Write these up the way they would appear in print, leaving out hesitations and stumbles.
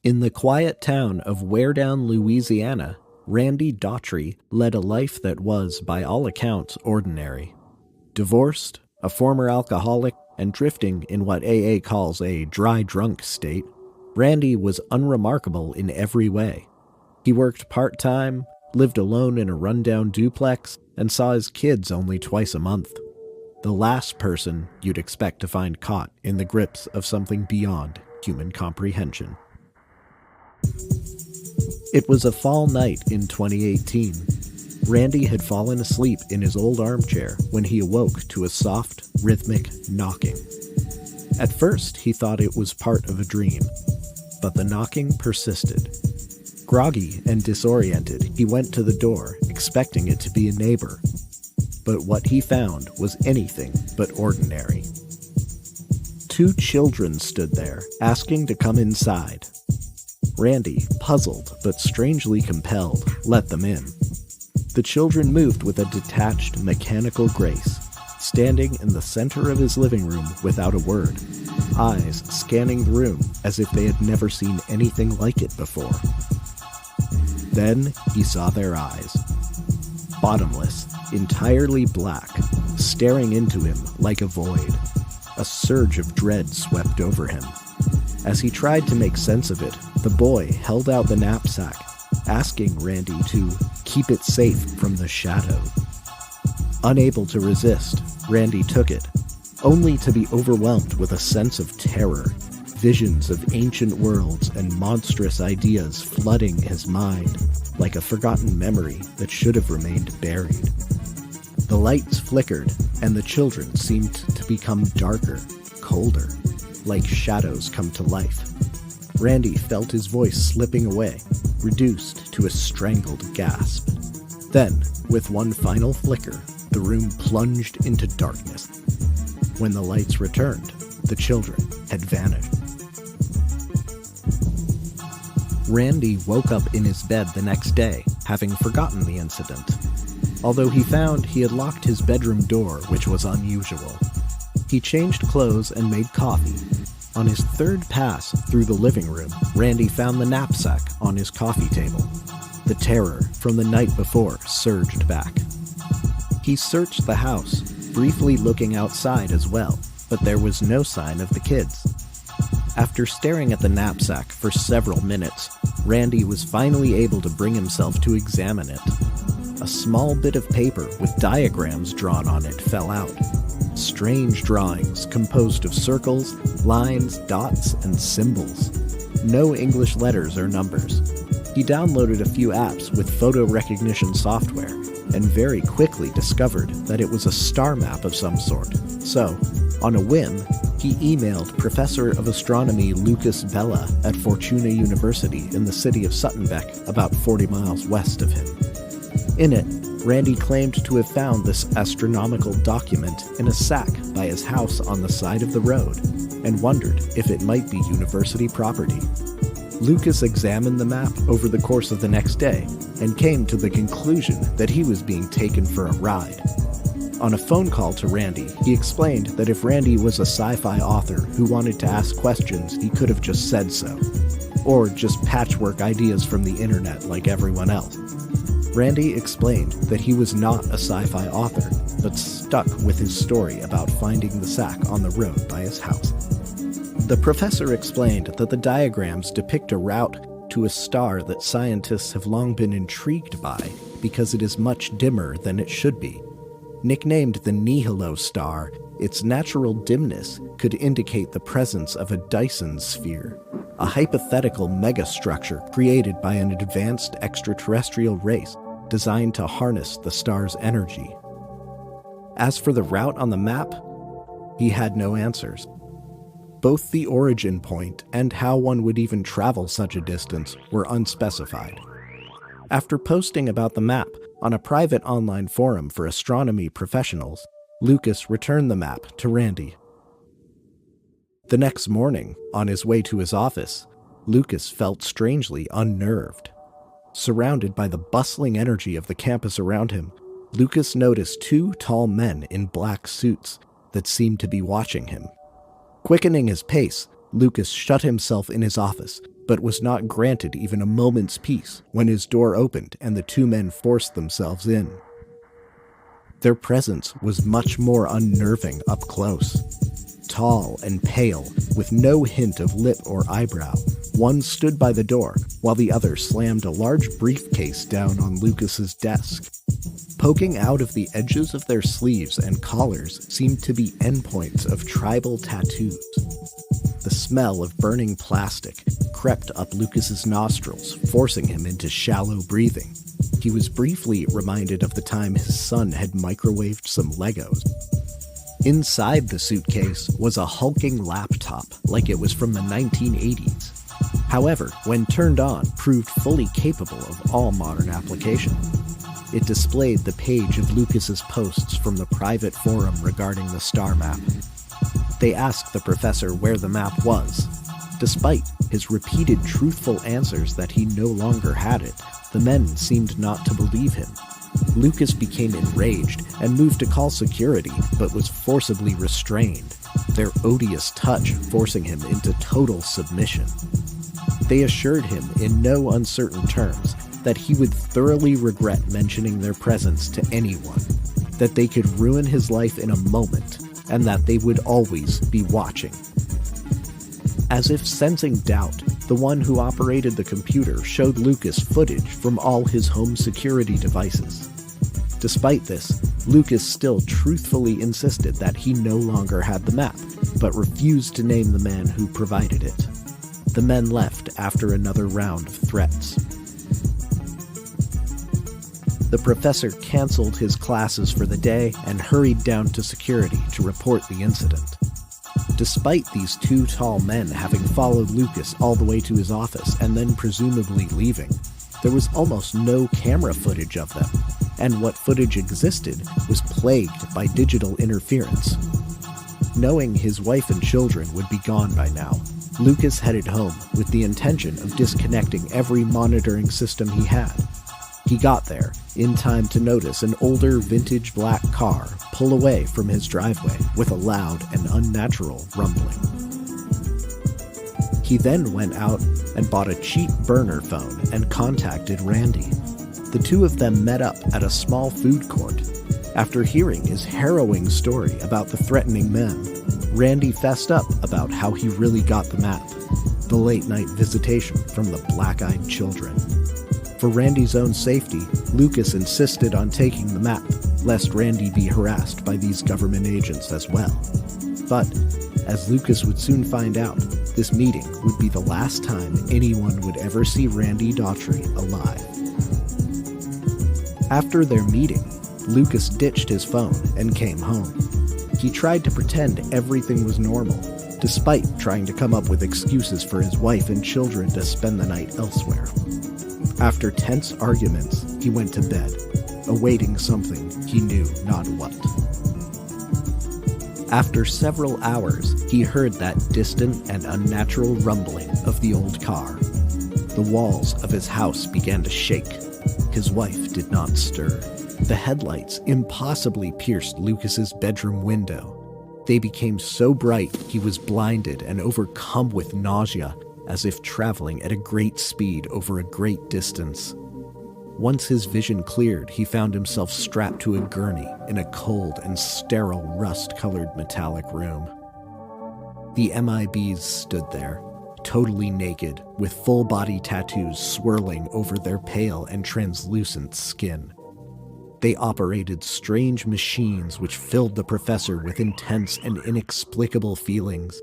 In the quiet town of Weirdown, Louisiana, Randy Daughtry led a life that was, by all accounts, ordinary. Divorced, a former alcoholic, and drifting in what AA calls a dry drunk state, Randy was unremarkable in every way. He worked part-time, lived alone in a rundown duplex, and saw his kids only twice a month. The last person you'd expect to find caught in the grips of something beyond human comprehension. It was a fall night in 2018. Randy had fallen asleep in his old armchair when he awoke to a soft, rhythmic knocking. At first, he thought it was part of a dream, but the knocking persisted. Groggy and disoriented, he went to the door, expecting it to be a neighbor. But what he found was anything but ordinary. 2 children stood there, asking to come inside. Randy, puzzled but strangely compelled, let them in. The children moved with a detached, mechanical grace, standing in the center of his living room without a word, eyes scanning the room as if they had never seen anything like it before. Then he saw their eyes. Bottomless, entirely black, staring into him like a void. A surge of dread swept over him. As he tried to make sense of it, the boy held out the knapsack, asking Randy to keep it safe from the shadow. Unable to resist, Randy took it, only to be overwhelmed with a sense of terror, visions of ancient worlds and monstrous ideas flooding his mind, like a forgotten memory that should have remained buried. The lights flickered, and the children seemed to become darker, colder, like shadows come to life. Randy felt his voice slipping away, reduced to a strangled gasp. Then, with one final flicker, the room plunged into darkness. When the lights returned, the children had vanished. Randy woke up in his bed the next day, having forgotten the incident. Although he found he had locked his bedroom door, which was unusual. He changed clothes and made coffee. On his third pass through the living room, Randy found the knapsack on his coffee table. The terror from the night before surged back. He searched the house, briefly looking outside as well, but there was no sign of the kids. After staring at the knapsack for several minutes, Randy was finally able to bring himself to examine it. A small bit of paper with diagrams drawn on it fell out. Strange drawings composed of circles, lines, dots, and symbols. No English letters or numbers. He downloaded a few apps with photo recognition software, and very quickly discovered that it was a star map of some sort. So, on a whim, he emailed Professor of Astronomy Lucas Bella at Fortuna University in the city of Suttonbeck, about 40 miles west of him. In it, Randy claimed to have found this astronomical document in a sack by his house on the side of the road, and wondered if it might be university property. Lucas examined the map over the course of the next day, and came to the conclusion that he was being taken for a ride. On a phone call to Randy, he explained that if Randy was a sci-fi author who wanted to ask questions, he could have just said so. Or just patchwork ideas from the internet like everyone else. Randy explained that he was not a sci-fi author, but stuck with his story about finding the sack on the road by his house. The professor explained that the diagrams depict a route to a star that scientists have long been intrigued by because it is much dimmer than it should be. Nicknamed the nihilo star, its natural dimness could indicate the presence of a Dyson sphere, a hypothetical megastructure created by an advanced extraterrestrial race designed to harness the star's energy. As for the route on the map, he had no answers. Both the origin point and how one would even travel such a distance were unspecified. After posting about the map on a private online forum for astronomy professionals, Lucas returned the map to Randy. The next morning, on his way to his office, Lucas felt strangely unnerved. Surrounded by the bustling energy of the campus around him, Lucas noticed 2 tall men in black suits that seemed to be watching him. Quickening his pace, Lucas shut himself in his office, but was not granted even a moment's peace when his door opened and the two men forced themselves in. Their presence was much more unnerving up close. Tall and pale, with no hint of lip or eyebrow, one stood by the door, while the other slammed a large briefcase down on Lucas's desk. Poking out of the edges of their sleeves and collars seemed to be endpoints of tribal tattoos. The smell of burning plastic crept up Lucas's nostrils, forcing him into shallow breathing. He was briefly reminded of the time his son had microwaved some Legos. Inside the suitcase was a hulking laptop, like it was from the 1980s. However, when turned on, proved fully capable of all modern application. It displayed the page of Lucas's posts from the private forum regarding the star map. They asked the professor where the map was. Despite his repeated truthful answers that he no longer had it, the men seemed not to believe him. Lucas became enraged and moved to call security, but was forcibly restrained, their odious touch forcing him into total submission. They assured him in no uncertain terms that he would thoroughly regret mentioning their presence to anyone, that they could ruin his life in a moment, and that they would always be watching. As if sensing doubt, the one who operated the computer showed Lucas footage from all his home security devices. Despite this, Lucas still truthfully insisted that he no longer had the map, but refused to name the man who provided it. The men left after another round of threats. The professor canceled his classes for the day and hurried down to security to report the incident. Despite these two tall men having followed Lucas all the way to his office and then presumably leaving, there was almost no camera footage of them, and what footage existed was plagued by digital interference. Knowing his wife and children would be gone by now, Lucas headed home with the intention of disconnecting every monitoring system he had. He got there in time to notice an older vintage black car pull away from his driveway with a loud and unnatural rumbling. He then went out and bought a cheap burner phone and contacted Randy. The two of them met up at a small food court. After hearing his harrowing story about the threatening men, Randy fessed up about how he really got the map, the late-night visitation from the black-eyed children. For Randy's own safety, Lucas insisted on taking the map, lest Randy be harassed by these government agents as well. But, as Lucas would soon find out, this meeting would be the last time anyone would ever see Randy Daughtry alive. After their meeting, Lucas ditched his phone and came home. He tried to pretend everything was normal, despite trying to come up with excuses for his wife and children to spend the night elsewhere. After tense arguments, he went to bed, awaiting something he knew not what. After several hours, he heard that distant and unnatural rumbling of the old car. The walls of his house began to shake. His wife did not stir. The headlights impossibly pierced Lucas's bedroom window. They became so bright he was blinded and overcome with nausea, as if traveling at a great speed over a great distance. Once his vision cleared, he found himself strapped to a gurney in a cold and sterile rust-colored metallic room. The MIBs stood there, totally naked, with full-body tattoos swirling over their pale and translucent skin. They operated strange machines which filled the professor with intense and inexplicable feelings,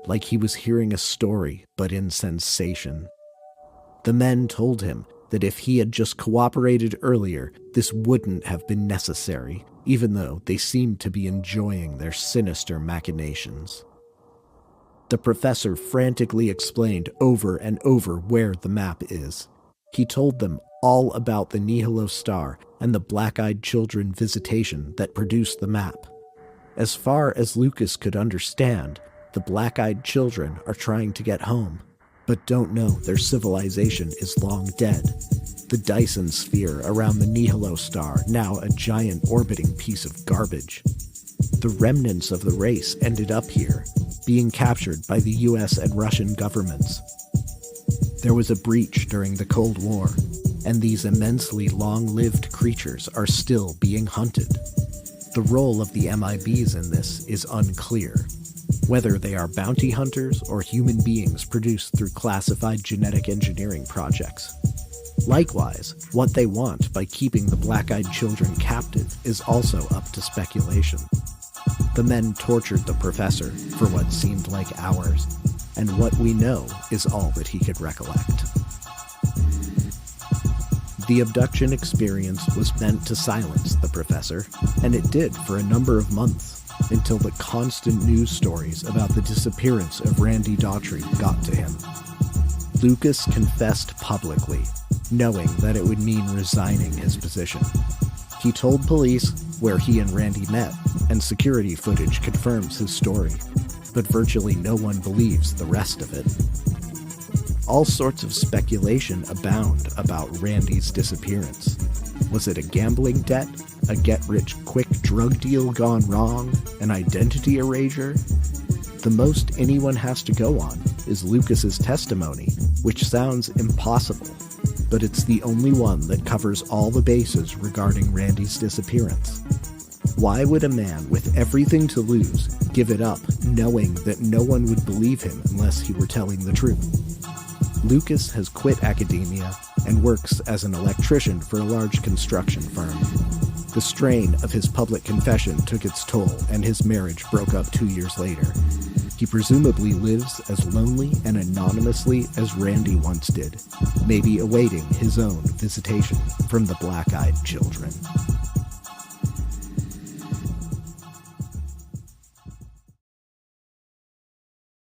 like he was hearing a story, but in sensation. The men told him that if he had just cooperated earlier, this wouldn't have been necessary, even though they seemed to be enjoying their sinister machinations. The professor frantically explained over and over where the map is. He told them all about the nihilo star and the black-eyed children visitation that produced the map. As far as Lucas could understand, the black-eyed children are trying to get home, but don't know their civilization is long dead. The Dyson sphere around the nihilo star, now a giant orbiting piece of garbage. The remnants of the race ended up here, being captured by the US and Russian governments. There was a breach during the Cold War, and these immensely long-lived creatures are still being hunted. The role of the MIBs in this is unclear, whether they are bounty hunters or human beings produced through classified genetic engineering projects. Likewise, what they want by keeping the black-eyed children captive is also up to speculation. The men tortured the professor for what seemed like hours, and what we know is all that he could recollect. The abduction experience was meant to silence the professor, and it did for a number of months, until the constant news stories about the disappearance of Randy Daughtry got to him. Lucas confessed publicly, knowing that it would mean resigning his position. He told police where he and Randy met, and security footage confirms his story, but virtually no one believes the rest of it. All sorts of speculation abound about Randy's disappearance. Was it a gambling debt, a get-rich-quick drug deal gone wrong, an identity erasure? The most anyone has to go on is Lucas's testimony, which sounds impossible, but it's the only one that covers all the bases regarding Randy's disappearance. Why would a man with everything to lose give it up, knowing that no one would believe him unless he were telling the truth? Lucas has quit academia and works as an electrician for a large construction firm. The strain of his public confession took its toll, and his marriage broke up 2 years later. He presumably lives as lonely and anonymously as Randy once did, maybe awaiting his own visitation from the black-eyed children.